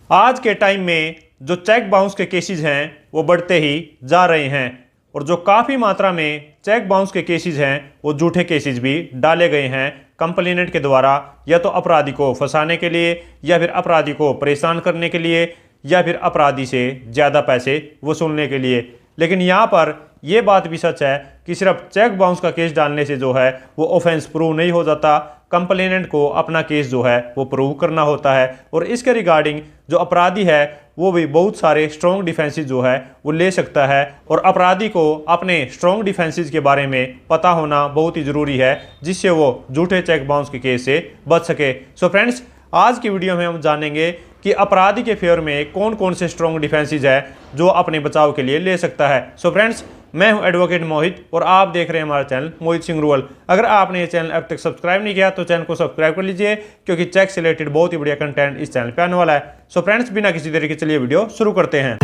आज के टाइम में जो चेक बाउंस के केसेस हैं वो बढ़ते ही जा रहे हैं और जो काफ़ी मात्रा में चेक बाउंस के केसेस हैं वो झूठे केसेस भी डाले गए हैं कंप्लेनेंट के द्वारा, या तो अपराधी को फंसाने के लिए या फिर अपराधी को परेशान करने के लिए या फिर अपराधी से ज़्यादा पैसे वसूलने के लिए। लेकिन यहाँ पर यह बात भी सच है कि सिर्फ चेक बाउंस का केस डालने से जो है वो ऑफेंस प्रूव नहीं हो जाता। कंप्लेनेंट को अपना केस जो है वो प्रूव करना होता है और इसके रिगार्डिंग जो अपराधी है वो भी बहुत सारे स्ट्रॉन्ग डिफेंसेस जो है वो ले सकता है और अपराधी को अपने स्ट्रॉन्ग डिफेंसेस के बारे में पता होना बहुत ही ज़रूरी है जिससे वो झूठे चेक बाउंस के केस से बच सके। सो फ्रेंड्स, आज की वीडियो में हम जानेंगे कि अपराधी के फेवर में कौन कौन से स्ट्रॉन्ग डिफेंसेस है जो अपने बचाव के लिए ले सकता है। सो फ्रेंड्स, मैं हूं एडवोकेट मोहित और आप देख रहे हैं हमारा चैनल मोहित सिंह रूरल। अगर आपने ये चैनल अब तक सब्सक्राइब नहीं किया तो चैनल को सब्सक्राइब कर लीजिए क्योंकि चेक से रिलेटेड बहुत ही बढ़िया कंटेंट इस चैनल पे आने वाला है। सो फ्रेंड्स, बिना किसी देरी के चलिए वीडियो शुरू करते हैं।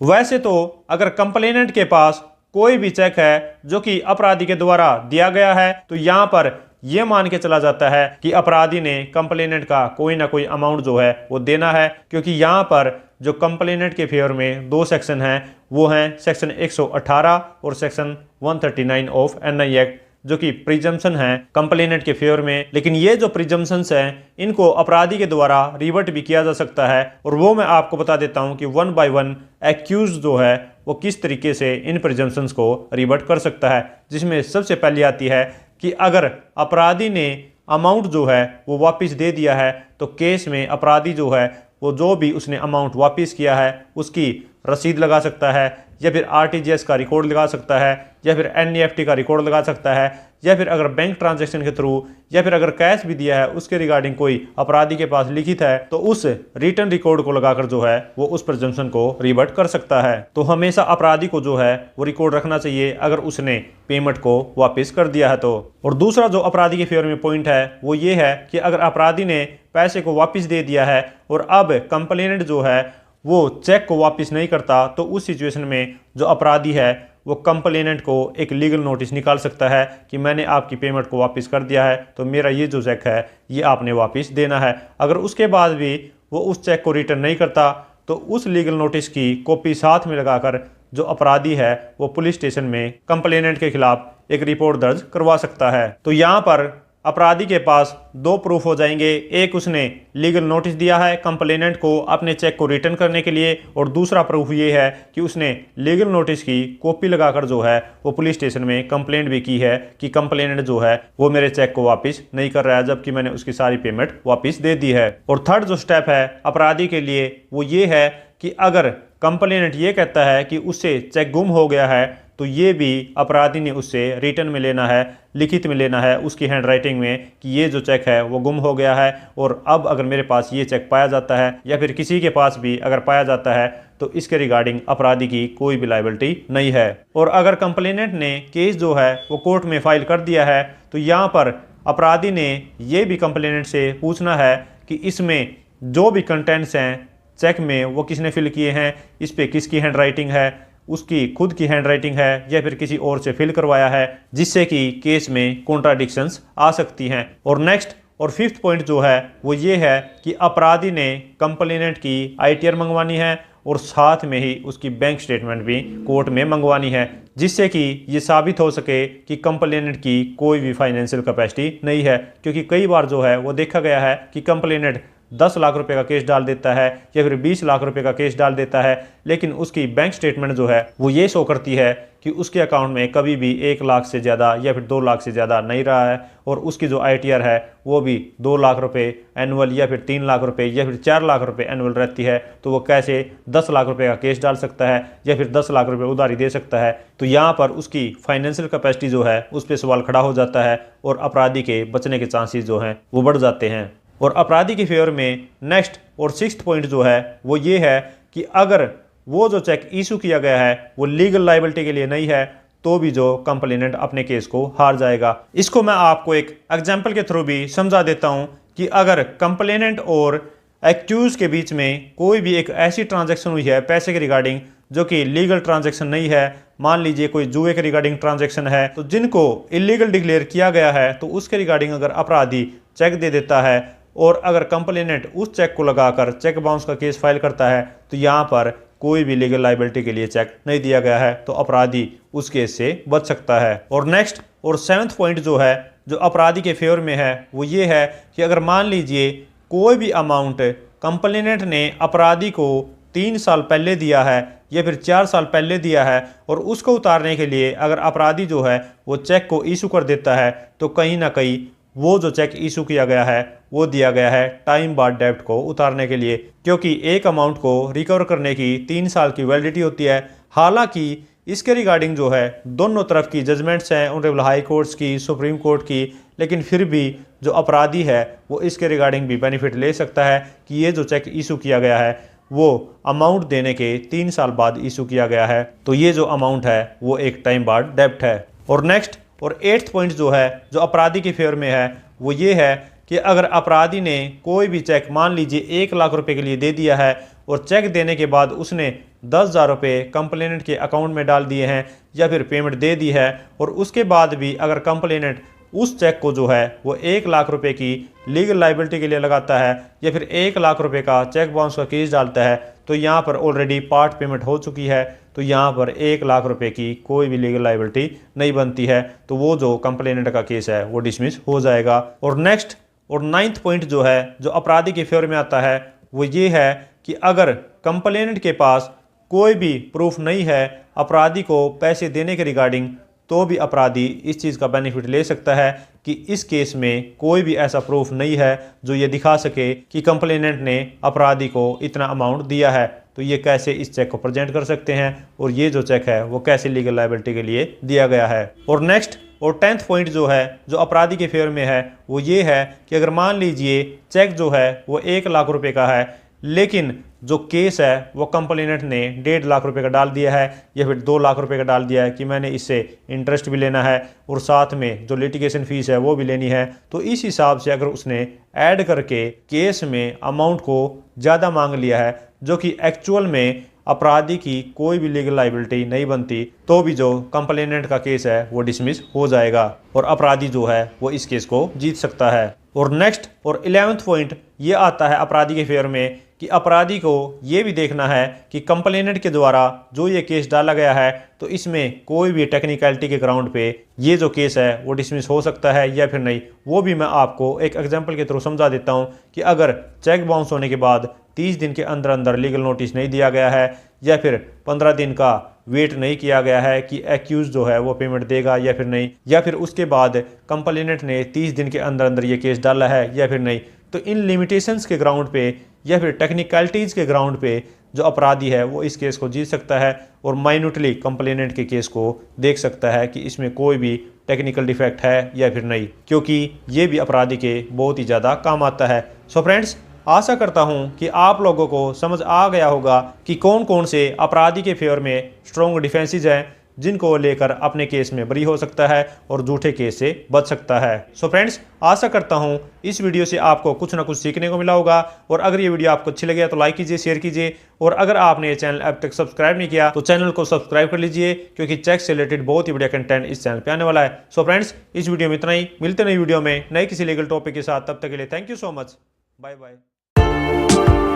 वैसे तो अगर कंप्लेनेंट के पास कोई भी चेक है जो कि अपराधी के द्वारा दिया गया है तो यहाँ पर यह मान के चला जाता है कि अपराधी ने कंप्लेनेंट का कोई ना कोई अमाउंट जो है वो देना है, क्योंकि यहाँ पर जो कंप्लेनेंट के फेवर में दो सेक्शन हैं वो हैं सेक्शन 118 और सेक्शन 139 ऑफ एनआई एक्ट, जो कि प्रिजम्पशन है कंप्लेनेंट के फेवर में। लेकिन ये जो प्रिजम्पशंस हैं इनको अपराधी के द्वारा रिवर्ट भी किया जा सकता है और वो मैं आपको बता देता हूं कि 1 बाय 1 एक्यूज जो है वो किस तरीके से इन प्रिजम्पशंस को रिवर्ट कर सकता है। जिसमें सबसे पहले आती है कि अगर अपराधी ने अमाउंट जो है वो वापस दे दिया है तो केस में अपराधी जो है वो जो भी उसने अमाउंट वापस किया है उसकी रसीद लगा सकता है या फिर आरटीजीएस का रिकॉर्ड लगा सकता है या फिर एनईएफटी का रिकॉर्ड लगा सकता है या फिर अगर बैंक ट्रांजैक्शन के थ्रू या फिर अगर कैश भी दिया है उसके रिगार्डिंग कोई अपराधी के पास लिखित है तो उस रिटर्न रिकॉर्ड को लगाकर जो है वो उस प्रिजम्पशन को रिवर्ट कर सकता है। तो हमेशा अपराधी को जो है वो रिकॉर्ड रखना चाहिए अगर उसने पेमेंट को वापस कर दिया है तो। और दूसरा जो अपराधी के फेवर में पॉइंट है वो ये है कि अगर अपराधी ने पैसे को वापस दे दिया है और अब कंप्लेनेंट जो है वो चेक को वापस नहीं करता तो उस सिचुएशन में जो अपराधी है वो कंप्लेनेंट को एक लीगल नोटिस निकाल सकता है कि मैंने आपकी पेमेंट को वापस कर दिया है तो मेरा ये जो चेक है ये आपने वापस देना है। अगर उसके बाद भी वो उस चेक को रिटर्न नहीं करता तो उस लीगल नोटिस की कॉपी साथ में लगाकर जो अपराधी है वो पुलिस स्टेशन में कंप्लेनेंट के खिलाफ एक रिपोर्ट दर्ज करवा सकता है। तो यहाँ पर अपराधी के पास दो प्रूफ हो जाएंगे, एक उसने लीगल नोटिस दिया है कंप्लेनेंट को अपने चेक को रिटर्न करने के लिए और दूसरा प्रूफ ये है कि उसने लीगल नोटिस की कॉपी लगाकर जो है वो पुलिस स्टेशन में कंप्लेंट भी की है कि कंप्लेनेंट जो है वो मेरे चेक को वापस नहीं कर रहा है जबकि मैंने उसकी सारी पेमेंट वापस दे दी है। और थर्ड जो स्टेप है अपराधी के लिए वो ये है कि अगर कंप्लेनेंट ये कहता है कि उससे चेक गुम हो गया है तो ये भी अपराधी ने उससे रिटर्न में लेना है, लिखित में लेना है उसकी हैंडराइटिंग में कि ये जो चेक है वो गुम हो गया है और अब अगर मेरे पास ये चेक पाया जाता है या फिर किसी के पास भी अगर पाया जाता है तो इसके रिगार्डिंग अपराधी की कोई भी लायबिलिटी नहीं है। और अगर कंप्लेनेंट ने केस जो है वो कोर्ट में फाइल कर दिया है तो यहाँ पर अपराधी ने ये भी कंप्लेनेंट से पूछना है कि इसमें जो भी कंटेंट्स हैं चेक में वो किसने फिल किए हैं, इस पर किसकी हैंडराइटिंग है, उसकी खुद की हैंडराइटिंग है या फिर किसी और से फिल करवाया है, जिससे कि केस में कॉन्ट्राडिक्शंस आ सकती हैं। और नेक्स्ट और फिफ्थ पॉइंट जो है वो ये है कि अपराधी ने कंप्लेनेंट की आईटीआर मंगवानी है और साथ में ही उसकी बैंक स्टेटमेंट भी कोर्ट में मंगवानी है जिससे कि ये साबित हो सके कि कंप्लेनेंट की कोई भी फाइनेंशियल कैपेसिटी नहीं है। क्योंकि कई बार जो है वो देखा गया है कि कंप्लेनेंट 10 लाख रुपए का केस डाल देता है या फिर 20 लाख रुपए का केस डाल देता है लेकिन उसकी बैंक स्टेटमेंट जो है वो ये शो करती है कि उसके अकाउंट में कभी भी 1 लाख से ज़्यादा या फिर 2 लाख से ज़्यादा नहीं रहा है और उसकी जो आईटीआर है वो भी 2 लाख रुपए एनुअल या फिर 3 लाख रुपए या फिर 4 लाख रुपए एनुअल रहती है। तो वो कैसे 10 लाख रुपए का केस डाल सकता है या फिर 10 लाख रुपए उधारी दे सकता है। तो यहाँ पर उसकी फाइनेंशियल कैपेसिटी जो है उस पर सवाल खड़ा हो जाता है और अपराधी के बचने के चांसेस जो हैं वो बढ़ जाते हैं। और अपराधी के फेवर में नेक्स्ट और सिक्स्थ पॉइंट जो है वो ये है कि अगर वो जो चेक इशू किया गया है वो लीगल लायबिलिटी के लिए नहीं है तो भी जो कंप्लेनेंट अपने केस को हार जाएगा। इसको मैं आपको एक एग्जांपल के थ्रू भी समझा देता हूं कि अगर कंप्लेनेंट और एक्यूज के बीच में कोई भी एक ऐसी ट्रांजैक्शन हुई है पैसे के रिगार्डिंग जो कि लीगल ट्रांजैक्शन नहीं है, मान लीजिए कोई जुए के रिगार्डिंग ट्रांजैक्शन है तो जिनको इलीगल डिक्लेयर किया गया है तो उसके रिगार्डिंग अगर अपराधी चेक दे देता है और अगर कंप्लेनेंट उस चेक को लगाकर चेक बाउंस का केस फाइल करता है तो यहाँ पर कोई भी लीगल लायबिलिटी के लिए चेक नहीं दिया गया है, तो अपराधी उस केस से बच सकता है। और नेक्स्ट और 7th पॉइंट जो है, जो अपराधी के फेवर में है, वो ये है कि अगर मान लीजिए कोई भी अमाउंट कंप्लेनेंट ने अपराधी को 3 साल पहले दिया है या फिर 4 साल पहले दिया है और उसको उतारने के लिए अगर अपराधी जो है वो चेक को इशू कर देता है, तो कहीं ना कहीं वो जो चेक इशू किया गया है वो दिया गया है टाइम बार्ड डेब्ट को उतारने के लिए, क्योंकि एक अमाउंट को रिकवर करने की 3 साल की वैलिडिटी होती है। हालांकि इसके रिगार्डिंग जो है दोनों तरफ की जजमेंट्स हैं, ऑनरेबल हाई कोर्ट्स की, सुप्रीम कोर्ट की, लेकिन फिर भी जो अपराधी है वो इसके रिगार्डिंग भी बेनिफिट ले सकता है कि ये जो चेक इशू किया गया है वो अमाउंट देने के 3 साल बाद इशू किया गया है, तो ये जो अमाउंट है वो एक टाइम बार्ड डेब्ट है। और नेक्स्ट और 8th पॉइंट जो है, जो अपराधी के फेवर में है, वो ये है कि अगर अपराधी ने कोई भी चेक मान लीजिए 1 लाख रुपए के लिए दे दिया है और चेक देने के बाद उसने 10,000 रुपये कंप्लेनेंट के अकाउंट में डाल दिए हैं या फिर पेमेंट दे दी है, और उसके बाद भी अगर कंप्लेनेंट उस चेक को जो है वो 1 लाख रुपए की लीगल लायबिलिटी के लिए लगाता है या फिर 1 लाख रुपए का चेक बाउंस का केस डालता है, तो यहाँ पर ऑलरेडी पार्ट पेमेंट हो चुकी है, तो यहाँ पर 1 लाख रुपए की कोई भी लीगल लायबिलिटी नहीं बनती है, तो वो जो कंप्लेनेंट का केस है वो डिसमिस हो जाएगा। और नेक्स्ट और 9th पॉइंट जो है, जो अपराधी के फेवर में आता है, वो ये है कि अगर कंप्लेनेंट के पास कोई भी प्रूफ नहीं है अपराधी को पैसे देने के रिगार्डिंग, तो भी अपराधी इस चीज़ का बेनिफिट ले सकता है कि इस केस में कोई भी ऐसा प्रूफ नहीं है जो ये दिखा सके कि कंप्लेनेंट ने अपराधी को इतना अमाउंट दिया है, तो ये कैसे इस चेक को प्रेजेंट कर सकते हैं और ये जो चेक है वो कैसे लीगल लायबिलिटी के लिए दिया गया है। और नेक्स्ट और 10th पॉइंट जो है, जो अपराधी के फेवर में है, वो ये है कि अगर मान लीजिए चेक जो है वो 1 लाख रुपए का है, लेकिन जो केस है वो कंप्लेनेंट ने 1.5 लाख रुपए का डाल दिया है या फिर 2 लाख रुपए का डाल दिया है कि मैंने इससे इंटरेस्ट भी लेना है और साथ में जो लिटिगेशन फीस है वो भी लेनी है, तो इस हिसाब से अगर उसने ऐड करके केस में अमाउंट को ज़्यादा मांग लिया है, जो कि एक्चुअल में अपराधी की कोई भी लीगल लायबिलिटी नहीं बनती, तो भी जो कंप्लेनेंट का केस है वो डिसमिस हो जाएगा और अपराधी जो है वो इस केस को जीत सकता है। और नेक्स्ट और 11th पॉइंट ये आता है अपराधी के फेवर में कि अपराधी को ये भी देखना है कि कंप्लेनेंट के द्वारा जो ये केस डाला गया है, तो इसमें कोई भी टेक्निकलिटी के ग्राउंड पे ये जो केस है वो डिसमिस हो सकता है या फिर नहीं। वो भी मैं आपको एक एग्जांपल के थ्रू समझा देता हूँ कि अगर चेक बाउंस होने के बाद 30 दिन के अंदर अंदर लीगल नोटिस नहीं दिया गया है या फिर 15 दिन का वेट नहीं किया गया है कि एक्यूज जो है वो पेमेंट देगा या फिर नहीं, या फिर उसके बाद कंप्लेनेंट ने 30 दिन के अंदर अंदर ये केस डाला है या फिर नहीं, तो इन लिमिटेशंस के ग्राउंड पे या फिर टेक्निकलिटीज़ के ग्राउंड पे जो अपराधी है वो इस केस को जीत सकता है और माइन्यूटली कंप्लेनेंट के केस को देख सकता है कि इसमें कोई भी टेक्निकल डिफेक्ट है या फिर नहीं, क्योंकि ये भी अपराधी के बहुत ही ज़्यादा काम आता है। सो फ्रेंड्स, आशा करता हूं कि आप लोगों को समझ आ गया होगा कि कौन कौन से अपराधी के फेवर में स्ट्रॉन्ग डिफेंसेस हैं जिनको लेकर अपने केस में बरी हो सकता है और झूठे केस से बच सकता है। सो फ्रेंड्स, आशा करता हूं इस वीडियो से आपको कुछ ना कुछ सीखने को मिला होगा, और अगर ये वीडियो आपको अच्छी लगे तो लाइक कीजिए, शेयर कीजिए, और अगर आपने ये चैनल अब तक सब्सक्राइब नहीं किया तो चैनल को सब्सक्राइब कर लीजिए, क्योंकि चेक से रिलेटेड बहुत ही बढ़िया कंटेंट इस चैनल पे आने वाला है। सो फ्रेंड्स, इस वीडियो में इतना ही, मिलते नई वीडियो में नए किसी लीगल टॉपिक के साथ, तब तक के लिए thank you so much, bye bye.